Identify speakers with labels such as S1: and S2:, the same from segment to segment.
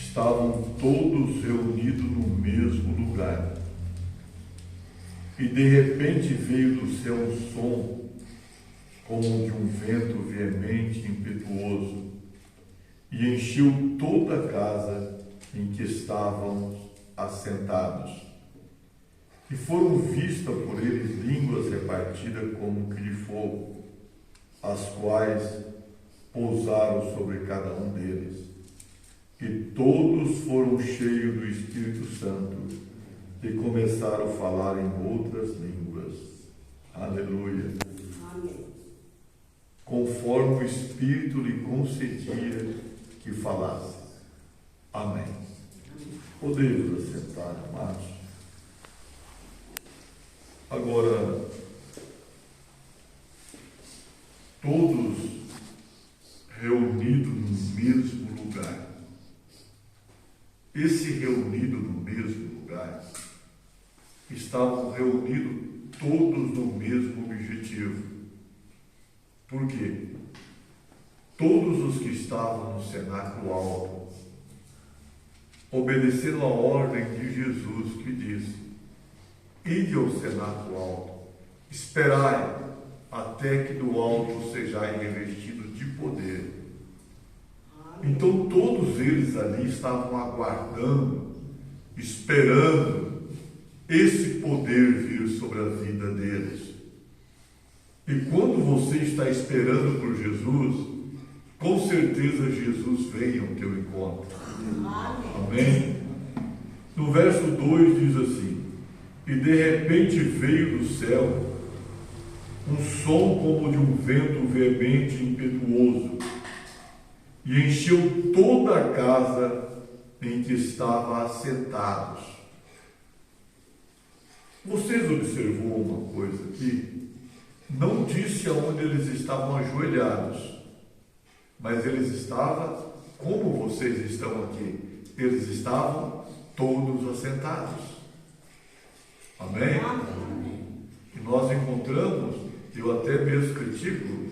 S1: estavam todos reunidos no mesmo lugar. E de repente veio do céu um som, como de um vento veemente e impetuoso, e encheu toda a casa em que estavam assentados. E foram vistas por eles línguas repartidas como que de fogo, as quais pousaram sobre cada um deles. E todos foram cheios do Espírito Santo e começaram a falar em outras línguas. Aleluia.
S2: Amém.
S1: Conforme o Espírito lhe concedia que falasse. Amém. Podemos assentar, amados. Agora, todos reunidos no mesmo lugar. Esse reunido no mesmo lugar, estavam reunidos todos no mesmo objetivo. Por quê? Todos os que estavam no cenáculo alto obedeceram a ordem de Jesus, que disse: ide ao cenáculo alto, esperai até que do alto sejais revestidos de poder. Então todos eles ali estavam aguardando, esperando esse poder vir sobre a vida deles. E quando você está esperando por Jesus, com certeza Jesus vem ao teu encontro. Amém? No verso 2 diz assim: e de repente veio do céu um som como de um vento veemente e impetuoso, e encheu toda a casa em que estavam assentados. Vocês observou uma coisa aqui? Não disse aonde eles estavam ajoelhados, mas eles estavam como vocês estão aqui. Eles estavam todos assentados. Amém? E nós encontramos, eu até mesmo critico,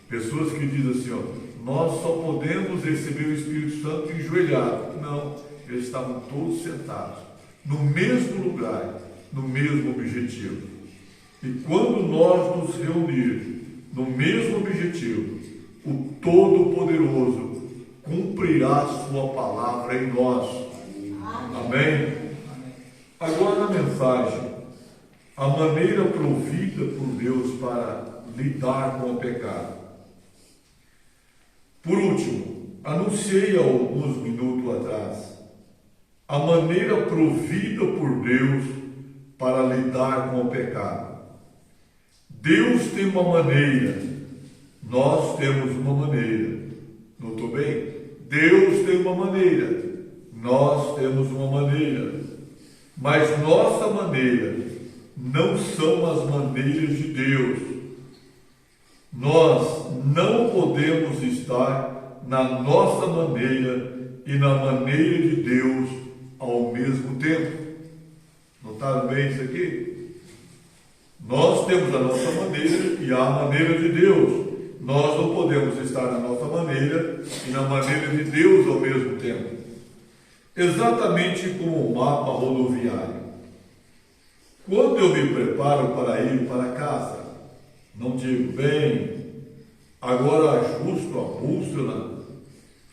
S1: pessoas que dizem assim, ó, nós só podemos receber o Espírito Santo enjoelhado. Não, eles estavam todos sentados, no mesmo lugar, no mesmo objetivo. E quando nós nos reunir no mesmo objetivo, o Todo-Poderoso cumprirá a sua palavra em nós. Amém? Agora na mensagem, a maneira provida por Deus para lidar com o pecado. Por último, anunciei há alguns minutos atrás a maneira provida por Deus para lidar com o pecado. Deus tem uma maneira, nós temos uma maneira. Notou bem? Deus tem uma maneira, nós temos uma maneira. Mas nossa maneira não são as maneiras de Deus. Nós não podemos estar na nossa maneira e na maneira de Deus ao mesmo tempo. Notaram bem isso aqui? Nós temos a nossa maneira e a maneira de Deus. Nós não podemos estar na nossa maneira e na maneira de Deus ao mesmo tempo. Exatamente como o mapa rodoviário. Quando eu me preparo para ir para casa, não digo, bem, agora ajusto a bússola,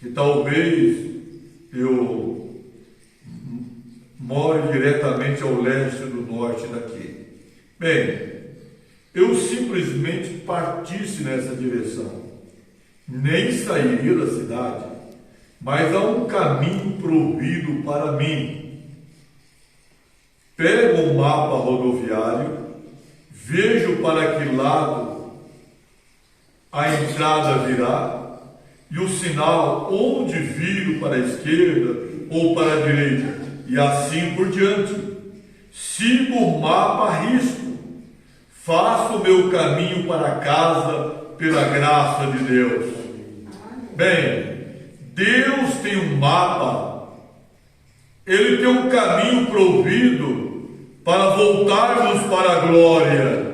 S1: que talvez eu more diretamente ao leste do norte daqui. Bem, eu simplesmente partisse nessa direção, nem sairia da cidade, mas há um caminho provido para mim. Pego um mapa rodoviário, vejo para que lado a entrada virá, e o sinal onde viro para a esquerda ou para a direita, e assim por diante. Sigo o mapa a risco, faço o meu caminho para casa pela graça de Deus. Bem, Deus tem um mapa, Ele tem um caminho provido para voltarmos para a glória.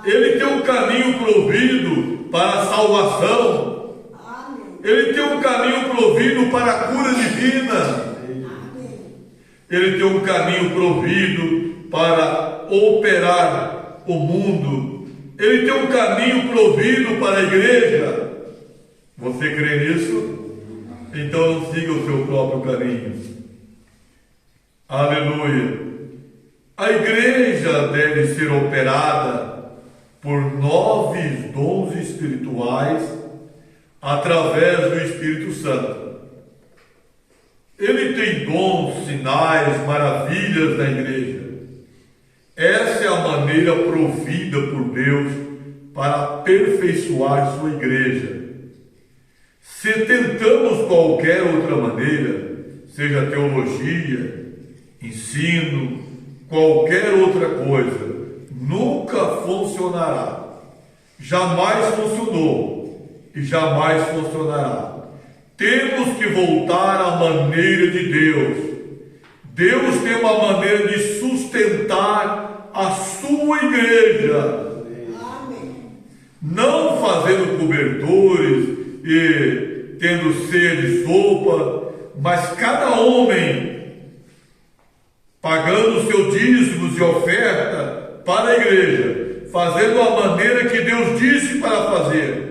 S1: Ele tem um caminho provido para a salvação. Ele tem um caminho provido provido para a cura divina. Ele tem um caminho provido para operar o mundo. Ele tem um caminho provido para a igreja. Você crê nisso? Então não siga o seu próprio caminho. Aleluia. A igreja deve ser operada por novos dons espirituais através do Espírito Santo. Ele tem dons, sinais, maravilhas na igreja. Essa é a maneira provida por Deus para aperfeiçoar sua igreja. Se tentamos qualquer outra maneira, seja teologia, ensino, qualquer outra coisa, nunca funcionará. Jamais funcionou e jamais funcionará. Temos que voltar à maneira de Deus. Deus tem uma maneira de sustentar a sua igreja. Amém. Não fazendo cobertores e tendo ceia de sopa, mas cada homem pagando seus dízimos e oferta para a igreja, fazendo a maneira que Deus disse para fazer.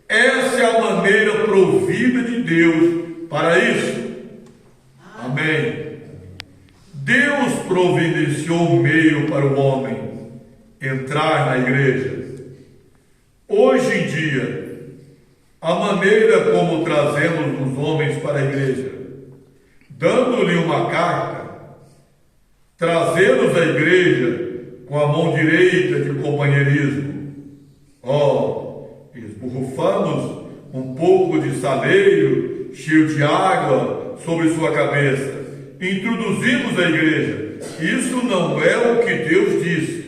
S1: Essa é a maneira provida de Deus para isso. Amém. Deus providenciou o meio para o homem entrar na igreja. Hoje em dia, a maneira como trazemos os homens para a igreja, dando-lhe uma carta, trazê-los à igreja com a mão direita de companheirismo. Esborrufamos um pouco de saleiro cheio de água sobre sua cabeça. Introduzimos a igreja. Isso não é o que Deus disse.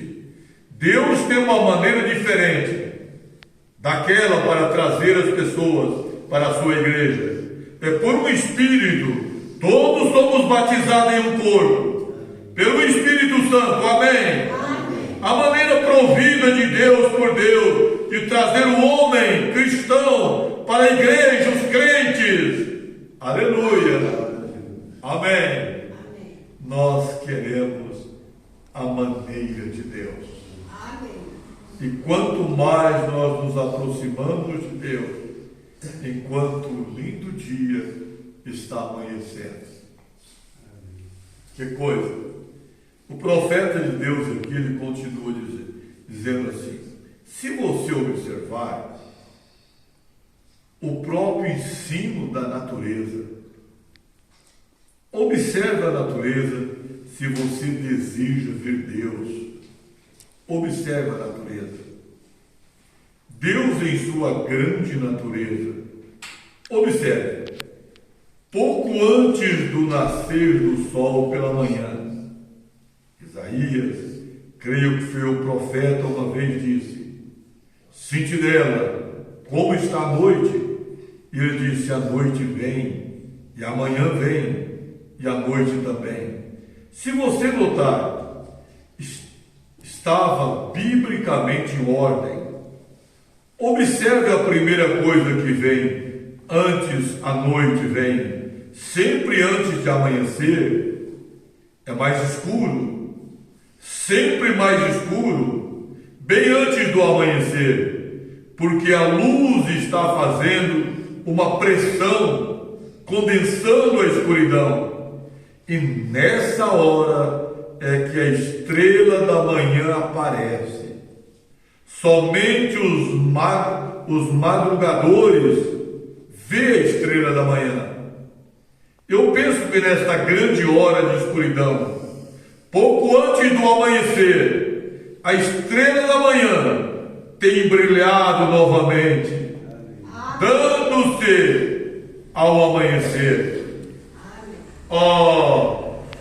S1: Deus tem uma maneira diferente daquela para trazer as pessoas para a sua igreja. É por um Espírito. Todos somos batizados em um corpo pelo Espírito Santo. Amém. A maneira provida de Deus por Deus de trazer o homem cristão para a igreja, os crentes. Aleluia. Amém. Nós queremos a maneira de Deus. E quanto mais nós nos aproximamos de Deus, enquanto o lindo dia está amanhecendo. Que coisa! O profeta de Deus aqui, ele continua dizendo assim: se você observar o próprio ensino da natureza, observe a natureza se você deseja ver Deus. Observe a natureza. Deus em sua grande natureza. Observe. Pouco antes do nascer do sol pela manhã, Isaías, creio que foi o profeta, uma vez disse: sentinela, como está a noite? E ele disse: a noite vem, e amanhã vem, e a noite também. Se você notar, estava biblicamente em ordem. Observe a primeira coisa que vem, antes a noite vem, sempre antes de amanhecer, é mais escuro, sempre mais escuro, bem antes do amanhecer, porque a luz está fazendo uma pressão, condensando a escuridão, e nessa hora é que a estrela da manhã aparece. Somente os madrugadores vê a estrela da manhã. Eu penso que nesta grande hora de escuridão, pouco antes do amanhecer, a estrela da manhã tem brilhado novamente, dando-se ao amanhecer.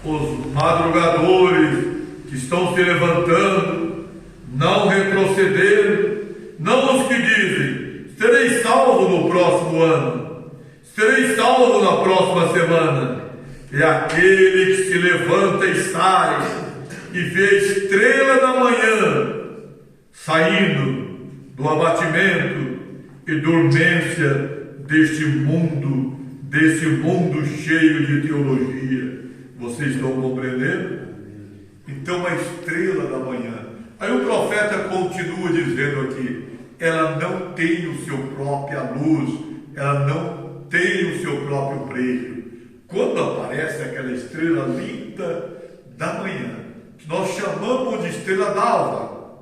S1: Os madrugadores que estão se levantando, não retrocederam, não os que dizem: serei salvo no próximo ano, serei salvo na próxima semana. É aquele que se levanta e sai e vê a estrela da manhã saindo do abatimento e dormência deste mundo desse mundo cheio de teologia. Vocês estão compreendendo? Então a estrela da manhã. Aí o profeta continua dizendo aqui, ela não tem o seu própria luz, ela não tem o seu próprio brilho. Quando aparece aquela estrela linda da manhã, que nós chamamos de estrela d'alva,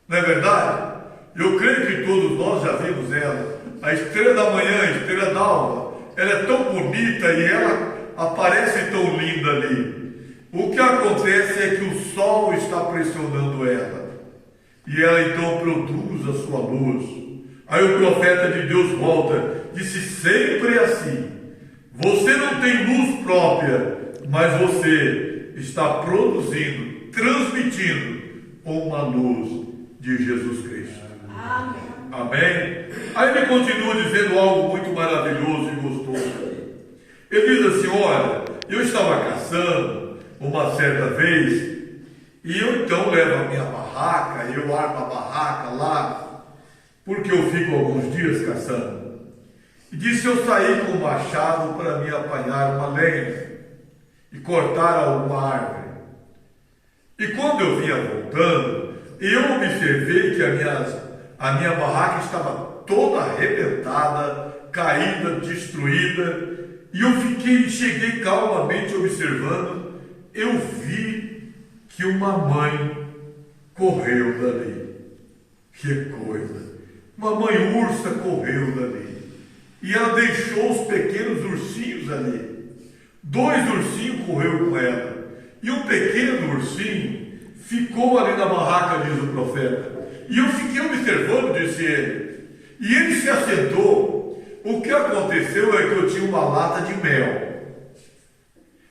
S1: não é verdade? Eu creio que todos nós já vimos ela. A estrela da manhã, a estrela d'alva, ela é tão bonita e ela aparece tão linda ali. O que acontece é que o sol está pressionando ela. E ela então produz a sua luz. Aí o profeta de Deus volta, disse sempre assim: você não tem luz própria, mas você está produzindo, transmitindo uma luz de Jesus Cristo.
S2: Amém.
S1: Amém? Aí ele continua dizendo algo muito maravilhoso e gostoso. Ele diz assim: olha, eu estava caçando uma certa vez, e eu então levo a minha barraca, eu armo a barraca lá, porque eu fico alguns dias caçando. E disse: eu saí com o machado para me apanhar uma lenha e cortar alguma árvore. E quando eu vinha voltando, eu observei que a minha barraca estava toda arrebentada, caída, destruída, e eu cheguei calmamente observando. Eu vi que uma mãe correu dali. Que coisa! Uma mãe ursa correu dali. E ela deixou os pequenos ursinhos ali. 2 ursinhos correram com ela. E um pequeno ursinho ficou ali na barraca, diz o profeta. E eu fiquei observando, disse ele. E ele se assentou. O que aconteceu é que eu tinha uma lata de mel.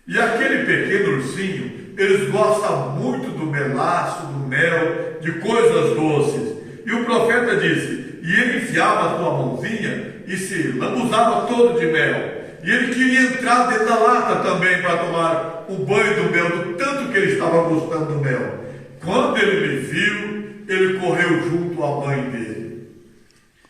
S1: E aquele pequeno ursinho, eles gostam muito do melaço, do mel, de coisas doces. E o profeta disse, e ele enfiava a sua mãozinha e se lambuzava todo de mel. E ele queria entrar dentro da lata também para tomar o banho do mel, do tanto que ele estava gostando do mel. Quando ele me viu, ele correu junto à mãe dele.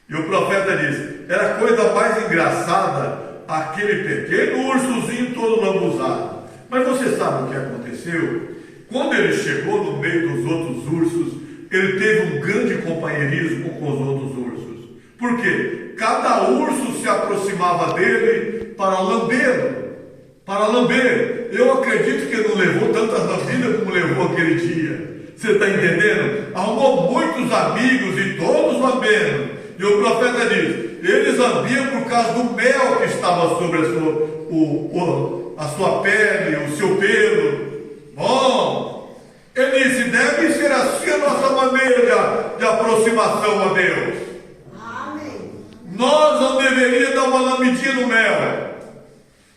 S1: E o profeta disse, era a coisa mais engraçada, aquele pequeno ursozinho todo lambuzado. Mas você sabe o que aconteceu? Quando ele chegou no meio dos outros ursos, ele teve um grande companheirismo com os outros ursos. Por quê? Cada urso se aproximava dele para lambê-lo. Para lamber. Eu acredito que ele não levou tantas lambidas como levou aquele dia. Você está entendendo? Arrumou muitos amigos e todos lambendo. E o profeta diz, eles lambiam por causa do mel que estava sobre a sua pele, o seu pelo. Bom, ele disse, deve ser assim a nossa maneira de aproximação a Deus.
S2: Amém.
S1: Nós não deveríamos dar uma lambidinha no mel.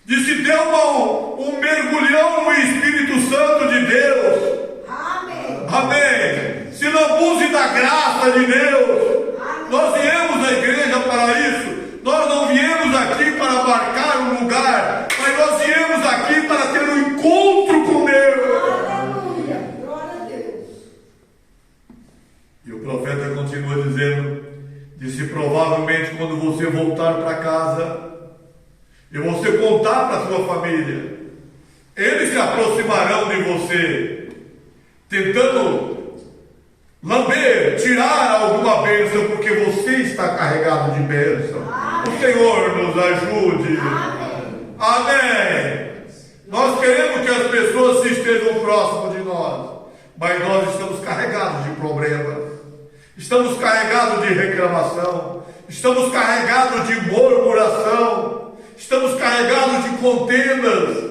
S1: Disse, dê um mergulhão no Espírito Santo de Deus.
S2: Amém.
S1: Amém. Se lambuze da graça de Deus. Nós viemos à igreja para isso. Nós não viemos aqui para marcar um lugar, mas nós viemos aqui para ter um encontro com Deus.
S2: Aleluia. Glória a Deus.
S1: E o profeta continua dizendo, disse, provavelmente quando você voltar para casa, e você contar para a sua família, eles se aproximarão de você, tentando lamber, tirar alguma bênção, porque você está carregado de bênção. O Senhor nos ajude.
S2: Amém.
S1: Amém. Nós queremos que as pessoas se estejam próximas de nós, mas nós estamos carregados de problemas, estamos carregados de reclamação, estamos carregados de murmuração, estamos carregados de contendas.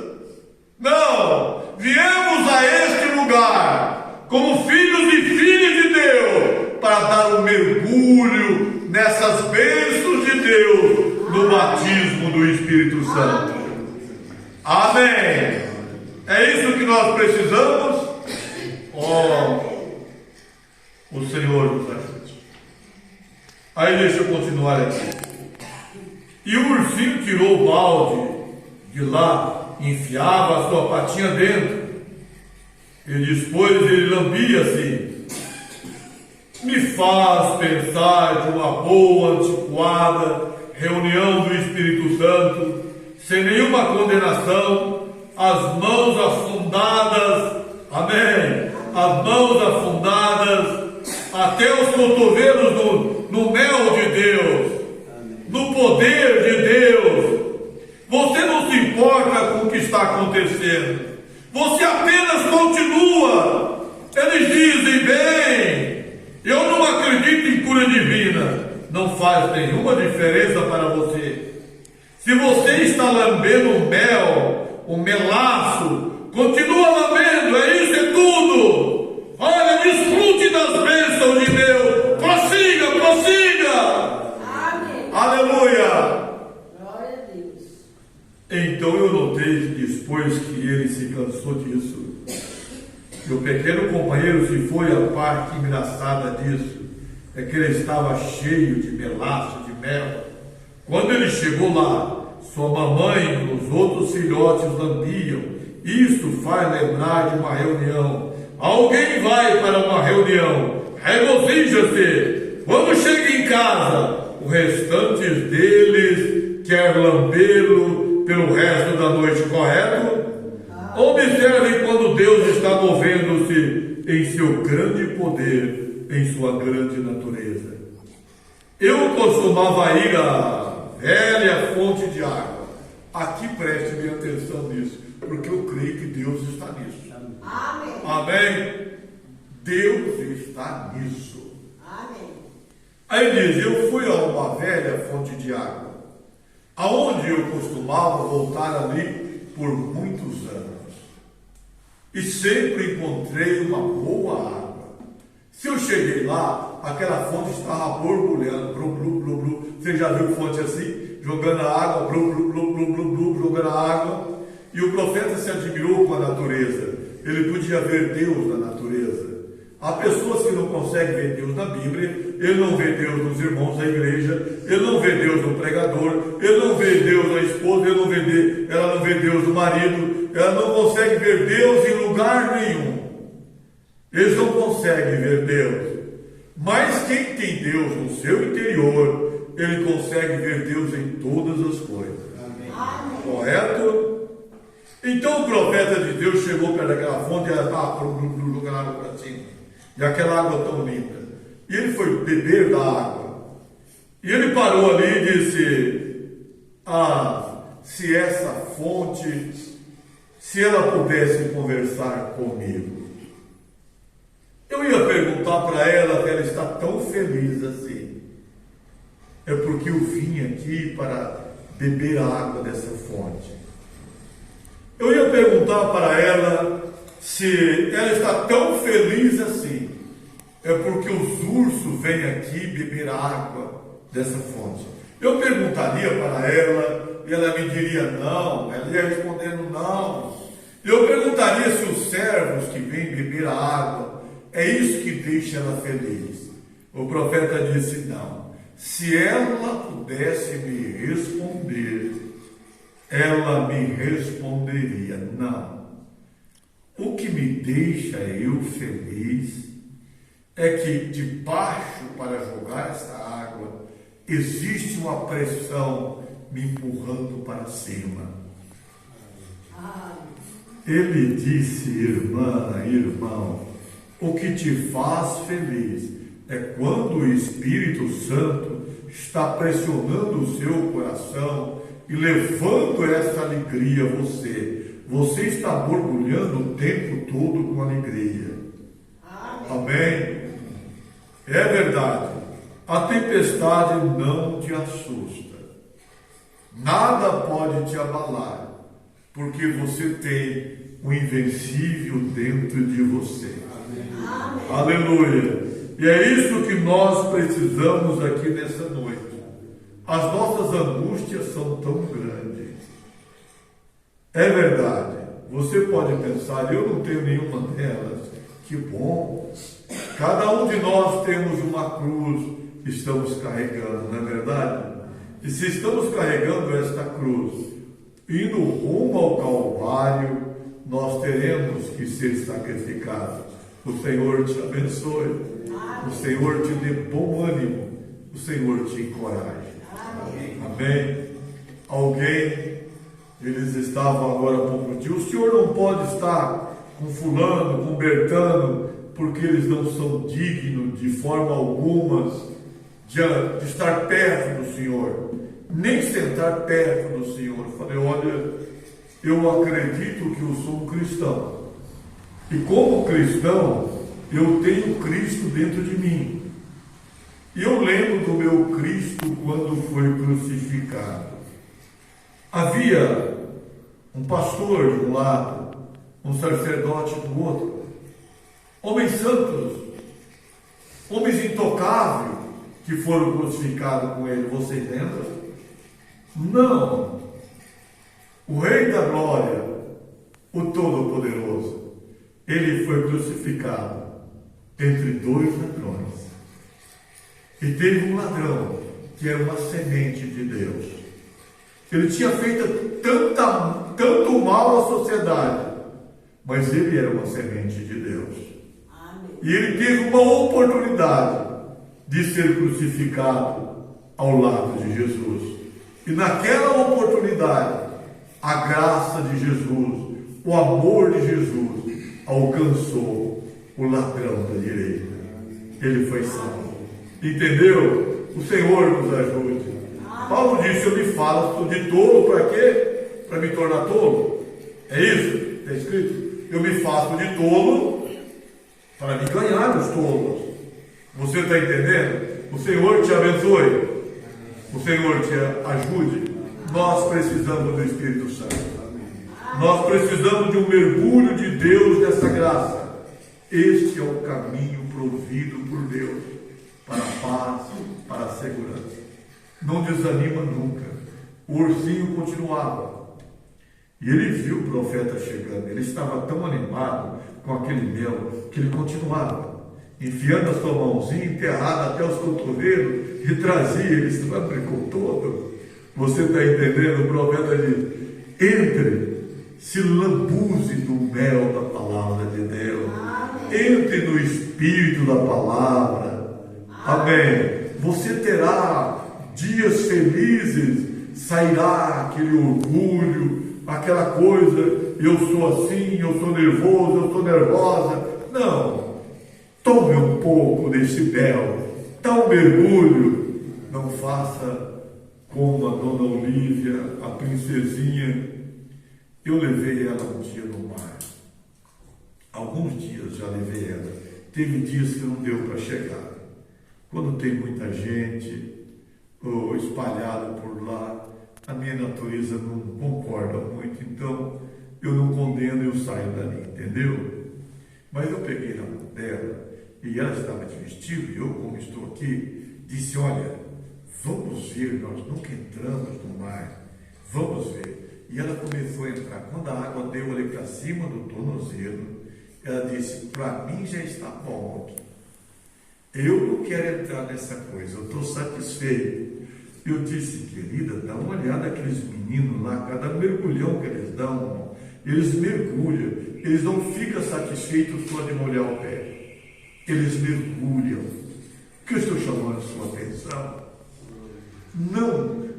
S1: Não, viemos a este lugar como filhos e filhas de Deus para dar um mergulho nessas bênçãos de Deus no batismo do Espírito Santo. Amém. É isso que nós precisamos. Oh, o Senhor nos ajude. Aí deixa eu continuar aqui. E o ursinho tirou o balde de lá, enfiava a sua patinha dentro. E depois ele lambia assim. Me faz pensar de uma boa, antiquada reunião do Espírito Santo, sem nenhuma condenação, as mãos afundadas, amém, as mãos afundadas até os cotovelos no mel de Deus, no poder de Deus. Você não se importa com o que está acontecendo, você apenas continua. Eles dizem: bem, eu não acredito em cura divina. Não faz nenhuma diferença para você. Se você está lambendo o mel, o melaço, continua lambendo, isso é tudo. Olha, desfrute das bênçãos de Deus. Prossiga, prossiga.
S2: Amém.
S1: Aleluia.
S2: Glória a Deus.
S1: Então eu notei que depois que ele se cansou disso, e o pequeno companheiro se foi, a parte engraçada disso é que ele estava cheio de melaço, de mel. Quando ele chegou lá, sua mamãe e os outros filhotes lambiam. Isto faz lembrar de uma reunião. Alguém vai para uma reunião, regozija-se. Quando chega em casa, o restante deles quer lambê-lo pelo resto da noite, correto? Observe quando Deus está movendo-se em seu grande poder, em sua grande natureza. Eu costumava ir à velha fonte de água. Aqui preste bem atenção nisso, porque eu creio que Deus está nisso.
S2: Amém.
S1: Amém? Deus está nisso.
S2: Amém.
S1: Aí diz: eu fui a uma velha fonte de água, aonde eu costumava voltar ali por muitos anos. E sempre encontrei uma boa água. Se eu cheguei lá, aquela fonte estava borbulhando, blu, blu, blu, blu. Você já viu fonte assim? Jogando a água, blu, blu, blu, blu, blu, blu, jogando a água. E o profeta se admirou com a natureza. Ele podia ver Deus na natureza. Há pessoas que não conseguem ver Deus na Bíblia. Ele não vê Deus nos irmãos da igreja. Ele não vê Deus no pregador. Ele não vê Deus na esposa. Ela não vê Deus no marido. Ela não consegue ver Deus em lugar nenhum. Eles não conseguem ver Deus. Mas quem tem Deus no seu interior, ele consegue ver Deus em todas as coisas.
S2: Amém.
S1: Correto? Então o profeta de Deus chegou perto daquela fonte e ela estava jogando água para cima. E aquela água tão linda. E ele foi beber da água. E ele parou ali e disse: se essa fonte, se ela pudesse conversar comigo. Eu ia perguntar para ela se ela está tão feliz assim. É porque eu vim aqui para beber a água dessa fonte. Eu ia perguntar para ela se ela está tão feliz assim. É porque os ursos vêm aqui beber a água dessa fonte. Eu perguntaria para ela e ela me diria não. Ela ia respondendo não. Eu perguntaria se os servos que vêm beber a água, é isso que deixa ela feliz. O profeta disse não. Se ela pudesse me responder, ela me responderia não. O que me deixa eu feliz é que debaixo para jogar essa água existe uma pressão me empurrando para cima. Ele disse: irmã, irmão, o que te faz feliz é quando o Espírito Santo está pressionando o seu coração e levando essa alegria a você. Você está borbulhando o tempo todo com alegria. Amém? É verdade. A tempestade não te assusta. Nada pode te abalar, porque você tem o invencível dentro de você.
S2: Amém.
S1: Aleluia. E é isso que nós precisamos aqui nessa noite. As nossas angústias são tão grandes. É verdade. Você pode pensar: eu não tenho nenhuma delas. Que bom. Cada um de nós temos uma cruz que estamos carregando, não é verdade? E se estamos carregando esta cruz, indo rumo ao Calvário, nós teremos que ser sacrificados. O Senhor te abençoe. O Senhor te dê bom ânimo. O Senhor te encoraje. Amém? Alguém Eles estavam agora há pouco dia. O senhor não pode estar com fulano, com Bertano, porque eles não são dignos de forma alguma de estar perto do senhor, nem sentar perto do senhor. Eu falei, olha, eu acredito que eu sou um cristão. E como cristão, eu tenho Cristo dentro de mim. E eu lembro do meu Cristo quando foi crucificado. Havia um pastor de um lado, um sacerdote do outro, homens santos, homens intocáveis que foram crucificados com ele. Vocês lembram? Não. O Rei da Glória, o Todo-Poderoso, ele foi crucificado entre dois ladrões. E teve um ladrão que era uma semente de Deus. Ele tinha feito tanto mal à sociedade, mas ele era uma semente de Deus.
S2: Amém.
S1: E ele teve uma oportunidade de ser crucificado ao lado de Jesus. E naquela oportunidade, a graça de Jesus, o amor de Jesus, alcançou o ladrão da direita. Ele foi salvo. Entendeu? O Senhor nos ajude. Paulo disse, eu me faço de tolo para quê? Para me tornar tolo. É isso? Está escrito? Eu me faço de tolo para me ganhar os tolos. Você está entendendo? O Senhor te abençoe. O Senhor te ajude. Nós precisamos do Espírito Santo. Nós precisamos de um mergulho de Deus nessa graça. Este é o caminho provido por Deus para a paz, para a segurança. Não desanima nunca. O ursinho continuava. E ele viu o profeta chegando. Ele estava tão animado com aquele mel que ele continuava, enfiando a sua mãozinha enterrada até os cotovelos e trazia. Ele se fabricou todo. Você está entendendo? O profeta diz, entre, se lambuze do mel da palavra de Deus. Entre no espírito da palavra. Amém. Você terá dias felizes, sairá aquele orgulho, aquela coisa, eu sou assim, eu sou nervoso, eu sou nervosa. Não. Tome um pouco desse mel, dá um mergulho. Não faça como a dona Olívia, a princesinha. Eu levei ela um dia no mar. Alguns dias já levei ela. Teve dias que não deu para chegar. Quando tem muita gente espalhado por lá, a minha natureza não concorda muito, então eu não condeno, eu saio dali, entendeu? Mas eu peguei na mão dela e ela estava de vestido e eu, como estou aqui, disse, olha, vamos ver, nós nunca entramos no mar, vamos ver. E ela começou a entrar. Quando a água deu ali para cima do tornozelo, ela disse, para mim já está bom aqui. Eu não quero entrar nessa coisa, eu estou satisfeito. Eu disse, querida, dá uma olhada naqueles meninos lá, cada mergulhão que eles dão, eles mergulham, eles não ficam satisfeitos só de molhar o pé, eles mergulham. O que eu estou chamando a sua atenção?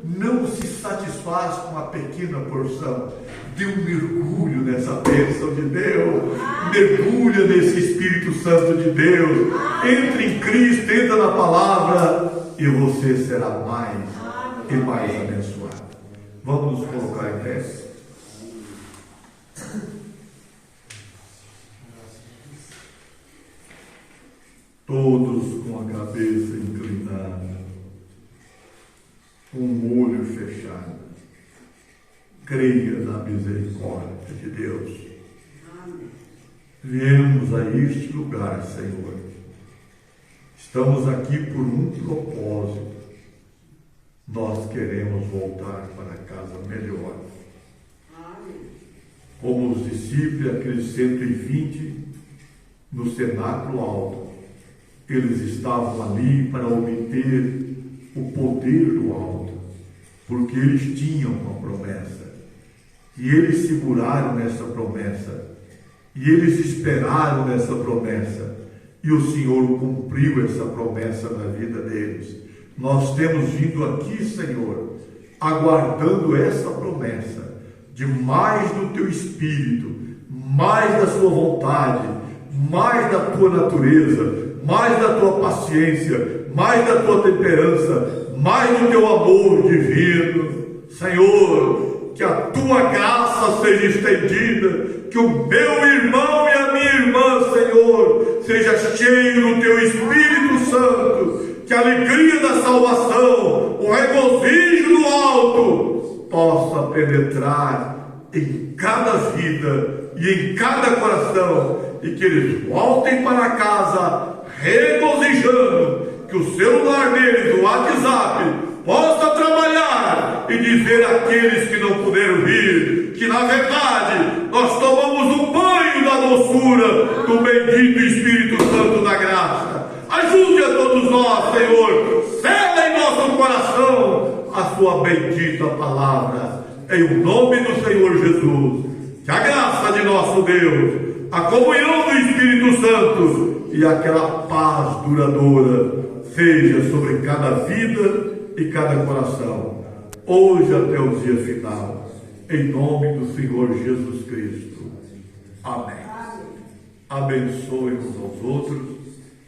S1: Não se satisfaz com uma pequena porção. Dê um mergulho nessa bênção de Deus. Mergulha nesse Espírito Santo de Deus. Entre em Cristo, entra na palavra e você será mais e mais abençoado. Vamos nos colocar em pé. Todos com a cabeça inclinada, com o olho fechado. Creia na misericórdia de Deus. Viemos a este lugar, Senhor. Estamos aqui por um propósito. Nós queremos voltar para casa melhor. Como os discípulos, aqueles 120 no cenáculo alto, eles estavam ali para obter o poder do alto, porque eles tinham uma promessa, e eles seguraram nessa promessa, e eles esperaram nessa promessa, e o Senhor cumpriu essa promessa na vida deles. Nós temos vindo aqui, Senhor, aguardando essa promessa, de mais do teu espírito, mais da sua vontade, mais da tua natureza, mais da tua paciência, mais da tua temperança, mais do teu amor divino. Senhor, que a tua graça seja estendida, que o meu irmão e a minha irmã, Senhor, seja cheio do teu Espírito Santo, que a alegria da salvação, o regozijo do alto, possa penetrar em cada vida e em cada coração, e que eles voltem para casa regozijando, que o celular deles, o WhatsApp, possa trabalhar e dizer àqueles que não puderam vir, que na verdade nós tomamos um banho da doçura do bendito Espírito Santo da graça. Ajude a todos nós, Senhor, sela em nosso coração a sua bendita palavra, em o nome do Senhor Jesus. Que a graça de nosso Deus, a comunhão do Espírito Santo e aquela paz duradoura seja sobre cada vida e cada coração, hoje até o dia final, em nome do Senhor Jesus Cristo. Amém. Abençoe uns aos outros.